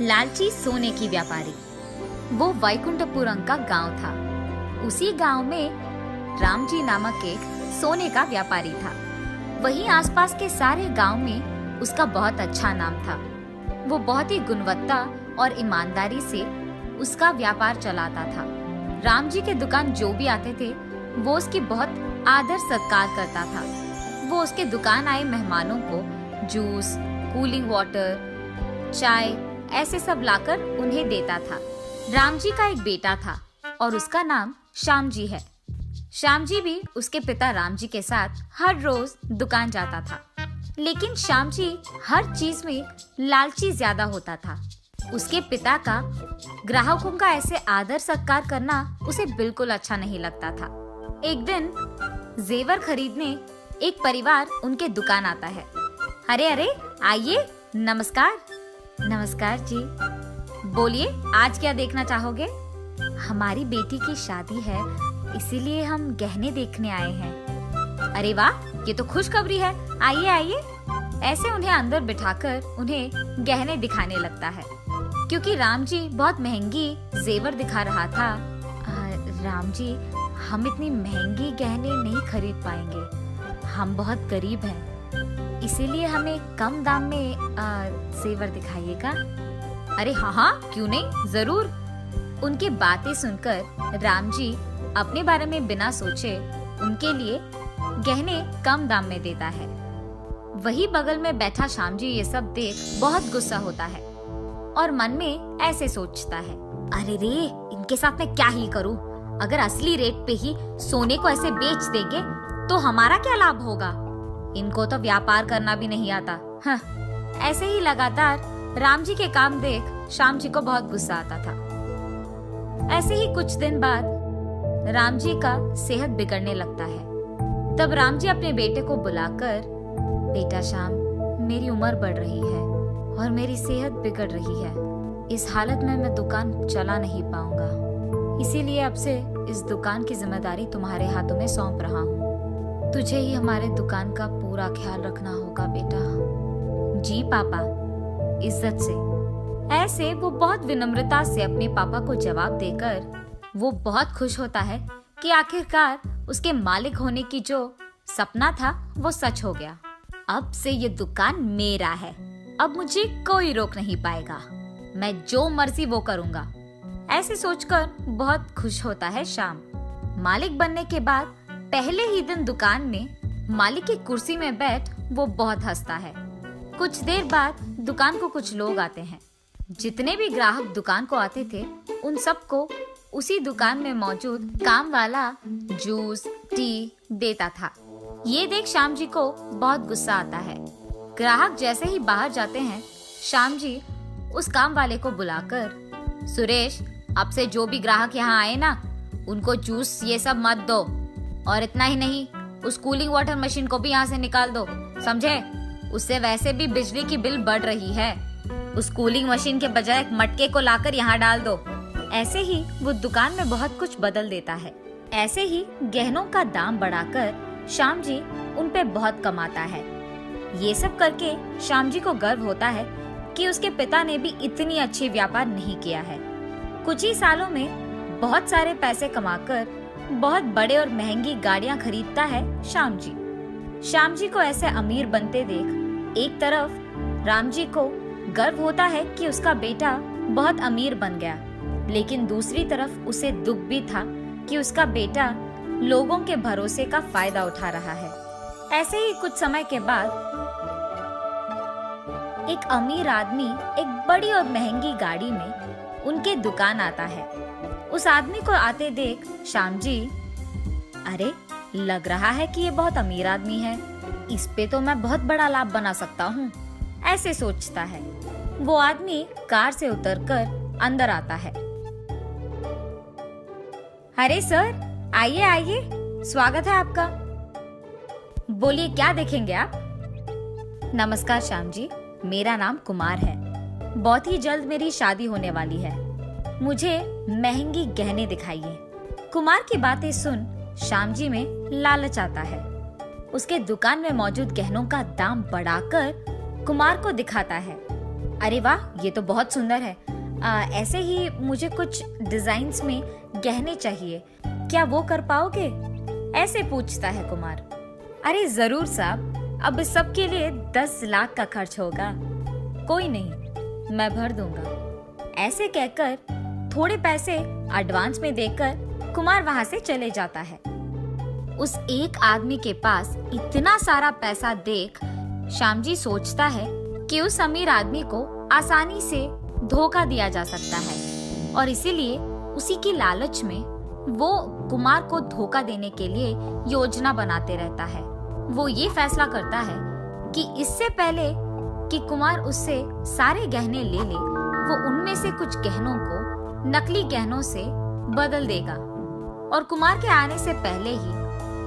लालची सोने की व्यापारी। वो वैकुंठपुरम का गांव था। उसी गांव में रामजी नामक एक सोने का व्यापारी था। वहीं आसपास के सारे गांव में उसका बहुत अच्छा नाम था। वो बहुत ही गुणवत्ता और ईमानदारी से उसका व्यापार चलाता था। रामजी के दुकान जो भी आते थे वो उसकी बहुत आदर सत्कार करता था। वो उसके दुकान आए मेहमानों को जूस, कूलिंग वाटर, चाय ऐसे सब लाकर उन्हें देता था। रामजी का एक बेटा था और उसका नाम श्यामजी है। श्यामजी भी उसके पिता रामजी के साथ हर रोज दुकान जाता था। लेकिन श्यामजी हर चीज में लालची ज्यादा होता था। उसके पिता का ग्राहकों का ऐसे आदर सत्कार करना उसे बिल्कुल अच्छा नहीं लगता था। एक दिन जेवर खरीदने एक परिवार उनके दुकान आता है। अरे अरे आइए, नमस्कार। नमस्कार जी। बोलिए, आज क्या देखना चाहोगे? हमारी बेटी की शादी है, इसीलिए हम गहने देखने आए हैं। अरे वाह, ये तो खुशखबरी है। आइए आइए। ऐसे उन्हें अंदर बिठाकर उन्हें गहने दिखाने लगता है। क्योंकि रामजी बहुत महंगी जेवर दिखा रहा था। राम जी, हम इतनी महंगी गहने नहीं खरीद पाएंगे। हम बहुत गरीब हैं, इसीलिए हमें कम दाम में जेवर दिखाइएगा। अरे हाँ, क्यों नहीं, जरूर। उनकी बातें सुनकर रामजी अपने बारे में बिना सोचे उनके लिए गहने कम दाम में देता है। वही बगल में बैठा श्यामजी ये सब देख बहुत गुस्सा होता है और मन में ऐसे सोचता है, अरे रे, इनके साथ मैं क्या ही करूं? अगर असली रेट पे ही सोने को ऐसे बेच देंगे तो हमारा क्या लाभ होगा? इनको तो व्यापार करना भी नहीं आता। हाँ। ऐसे ही लगातार रामजी के काम देख श्यामजी को बहुत गुस्सा आता था। ऐसे ही कुछ दिन बाद रामजी का सेहत बिगड़ने लगता है। तब रामजी अपने बेटे को बुलाकर, बेटा श्याम, मेरी उम्र बढ़ रही है और मेरी सेहत बिगड़ रही है। इस हालत में मैं दुकान चला नहीं पाऊंगा, इसीलिए अब से इस दुकान की जिम्मेदारी तुम्हारे हाथों में सौंप रहा हूँ। तुझे ही हमारे दुकान का पूरा ख्याल रखना होगा बेटा। जी पापा, इज्जत से। ऐसे वो बहुत विनम्रता से अपने पापा को जवाब देकर वो बहुत खुश होता है कि आखिरकार उसके मालिक होने की जो सपना था वो सच हो गया। अब से ये दुकान मेरा है, अब मुझे कोई रोक नहीं पाएगा। मैं जो मर्जी वो करूंगा। ऐसे सोचकर बहुत खुश होता है श्याम। मालिक बनने के बाद पहले ही दिन दुकान में मालिक की कुर्सी में बैठ वो बहुत हंसता है। कुछ देर बाद दुकान को कुछ लोग आते हैं। जितने भी ग्राहक दुकान को आते थे उन सबको उसी दुकान में मौजूद काम वाला जूस, टी देता था। ये देख श्याम जी को बहुत गुस्सा आता है। ग्राहक जैसे ही बाहर जाते हैं, श्याम जी उस काम वाले को बुलाकर, सुरेश, अब से जो भी ग्राहक यहाँ आए ना, उनको जूस ये सब मत दो, और इतना ही नहीं, उस कूलिंग वाटर मशीन को भी यहाँ से निकाल दो, समझे? उससे वैसे भी बिजली की बिल बढ़ रही है। उस कूलिंग मशीन के बजाय एक मटके को लाकर यहाँ डाल दो। ऐसे ही वो दुकान में बहुत कुछ बदल देता है। ऐसे ही गहनों का दाम बढ़ाकर श्याम जी उन पे बहुत कमाता है। ये सब करके श्याम जी को गर्व होता है कि उसके पिता ने भी इतनी अच्छी व्यापार नहीं किया है। कुछ ही सालों में बहुत सारे पैसे कमाकर बहुत बड़े और महंगी गाड़ियां खरीदता है श्याम जी। श्याम जी को ऐसे अमीर बनते देख एक तरफ राम जी को गर्व होता है कि उसका बेटा बहुत अमीर बन गया, लेकिन दूसरी तरफ उसे दुख भी था कि उसका बेटा लोगों के भरोसे का फायदा उठा रहा है। ऐसे ही कुछ समय के बाद एक अमीर आदमी एक बड़ी और महंगी गाड़ी में उनके दुकान आता है। उस आदमी को आते देख श्याम जी, अरे, लग रहा है कि ये बहुत अमीर आदमी है, इस पे तो मैं बहुत बड़ा लाभ बना सकता हूँ, ऐसे सोचता है। वो आदमी कार से उतरकर अंदर आता है। अरे सर, आइए आइए, स्वागत है आपका। बोलिए, क्या देखेंगे आप? नमस्कार श्याम जी, मेरा नाम कुमार है। बहुत ही जल्द मेरी शादी होने वाली है, मुझे महंगी गहने दिखाइए। कुमार की बातें सुन श्याम जी में लालच आता है। उसके दुकान में मौजूद गहनों का दाम बढ़ाकर कुमार को दिखाता है। अरे वाह, ये तो बहुत सुंदर है। ऐसे ही मुझे कुछ डिजाइन्स में गहने चाहिए, क्या वो कर पाओगे? ऐसे पूछता है कुमार। अरे जरूर साहब, अब इस सब के लिए 10 लाख का खर्च होगा। कोई नहीं, मैं भर दूंगा। ऐसे कहकर थोड़े पैसे एडवांस में देकर कुमार वहां से चले जाता है। उस एक आदमी के पास इतना सारा पैसा देख श्यामजी सोचता है कि उस अमीर आदमी को आसानी से धोखा दिया जा सकता है और इसीलिए उसी की लालच में वो कुमार को धोखा देने के लिए योजना बनाते रहता है। वो ये फैसला करता है कि इससे पहले कि कुमार उससे सारे गहने ले ले, वो उनमें से कुछ गहनों को नकली गहनों से बदल देगा और कुमार के आने से पहले ही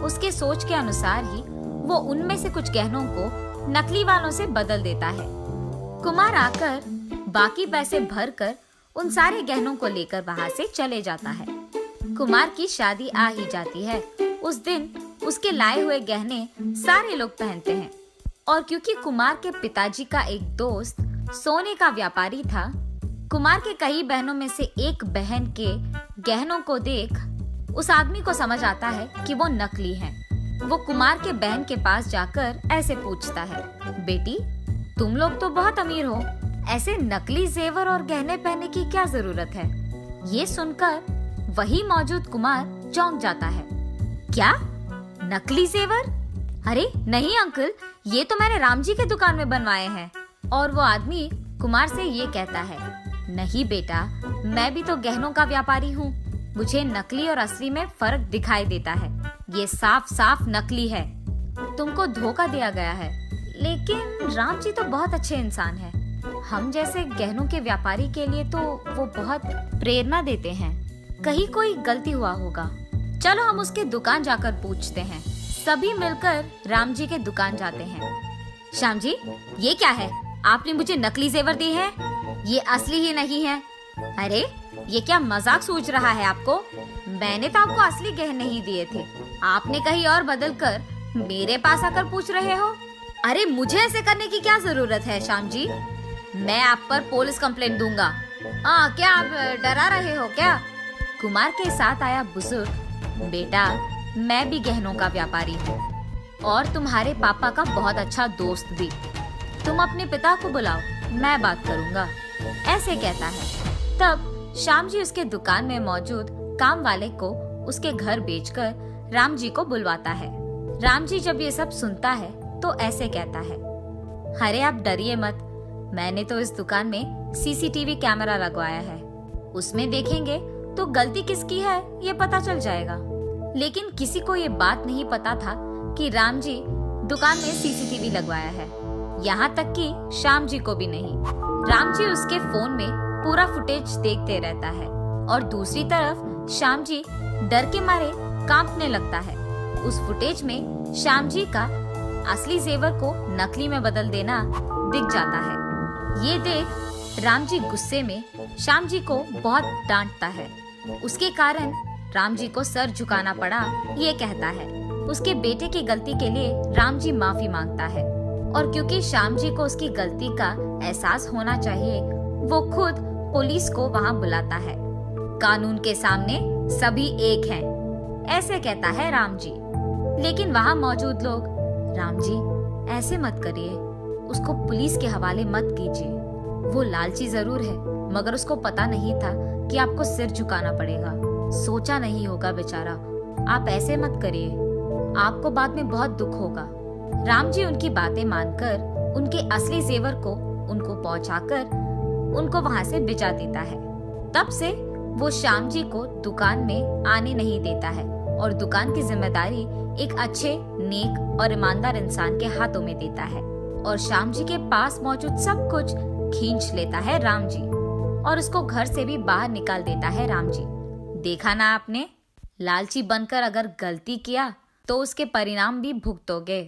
उसके सोच के अनुसार ही वो उनमें से कुछ गहनों को नकली वालों से बदल देता है। कुमार आकर बाकी पैसे भरकर उन सारे गहनों को लेकर वहां से चले जाता है। कुमार की शादी आ ही जाती है। उस दिन उसके लाए हुए गहने सारे लोग पहनते हैं और क्योंकि कुमार के पिताजी का एक दोस्त सोने का व्यापारी था, कुमार के कई बहनों में से एक बहन के गहनों को देख उस आदमी को समझ आता है कि वो नकली हैं। वो कुमार के बहन के पास जाकर ऐसे पूछता है, बेटी तुम लोग तो बहुत अमीर हो, ऐसे नकली जेवर और गहने पहनने की क्या जरूरत है? ये सुनकर वही मौजूद कुमार चौंक जाता है। क्या नकली जेवर? अरे नहीं अंकल, ये तो मैंने राम जी के दुकान में बनवाए हैं। और वो आदमी कुमार से ये कहता है, नहीं बेटा, मैं भी तो गहनों का व्यापारी हूँ, मुझे नकली और असली में फर्क दिखाई देता है। ये साफ साफ नकली है, तुमको धोखा दिया गया है। लेकिन राम जी तो बहुत अच्छे इंसान हैं। हम जैसे गहनों के व्यापारी के लिए तो वो बहुत प्रेरणा देते हैं। कहीं कोई गलती हुआ होगा, चलो हम उसके दुकान जाकर पूछते हैं। सभी मिलकर राम जी के दुकान जाते हैं। श्याम जी, ये क्या है? आपने मुझे नकली जेवर दी है, ये असली ही नहीं है। अरे ये क्या मजाक सूझ रहा है आपको? मैंने तो आपको असली गहने ही दिए थे, आपने कहीं और बदल कर मेरे पास आकर पूछ रहे हो। अरे मुझे ऐसे करने की क्या जरूरत है श्याम जी? मैं आप पर पुलिस कंप्लेंट दूंगा। क्या आप डरा रहे हो क्या? कुमार के साथ आया बुजुर्ग, बेटा मैं भी गहनों का व्यापारी हूँ और तुम्हारे पापा का बहुत अच्छा दोस्त भी। तुम अपने पिता को बुलाओ, मैं बात करूँगा, ऐसे कहता है। तब श्याम जी उसके दुकान में मौजूद काम वाले को उसके घर बेचकर राम जी को बुलवाता है। राम जी जब ये सब सुनता है तो ऐसे कहता है, अरे आप डरिए मत, मैंने तो इस दुकान में सीसीटीवी कैमरा लगवाया है, उसमें देखेंगे तो गलती किसकी है ये पता चल जाएगा। लेकिन किसी को ये बात नहीं पता था कि राम जी दुकान में सीसीटीवी लगवाया है, यहाँ तक कि श्याम जी को भी नहीं। राम जी उसके फोन में पूरा फुटेज देखते रहता है और दूसरी तरफ श्याम जी डर के मारे कांपने लगता है। उस फुटेज में श्याम जी का असली जेवर को नकली में बदल देना दिख जाता है। ये देख राम जी गुस्से में श्याम जी को बहुत डांटता है। उसके कारण राम जी को सर झुकाना पड़ा। ये कहता है उसके बेटे की गलती के लिए राम जी माफी मांगता है और क्योंकि श्याम जी को उसकी गलती का एहसास होना चाहिए, वो खुद पुलिस को वहाँ बुलाता है। कानून के सामने सभी एक हैं, ऐसे कहता है राम जी। लेकिन वहाँ मौजूद लोग, राम जी ऐसे मत करिए, उसको पुलिस के हवाले मत कीजिए, वो लालची जरूर है मगर उसको पता नहीं था कि आपको सिर झुकाना पड़ेगा, सोचा नहीं होगा बेचारा, आप ऐसे मत करिए, आपको बाद में बहुत दुख होगा। राम जी उनकी बातें मानकर उनके असली जेवर को उनको पहुंचाकर उनको वहां से भिजा देता है। तब से वो श्याम जी को दुकान में आने नहीं देता है और दुकान की जिम्मेदारी एक अच्छे, नेक और ईमानदार इंसान के हाथों में देता है और श्याम जी के पास मौजूद सब कुछ खींच लेता है राम जी और उसको घर से भी बाहर निकाल देता है राम जी। देखा ना आपने, लालची बनकर अगर गलती किया तो उसके परिणाम भी भुगतोगे।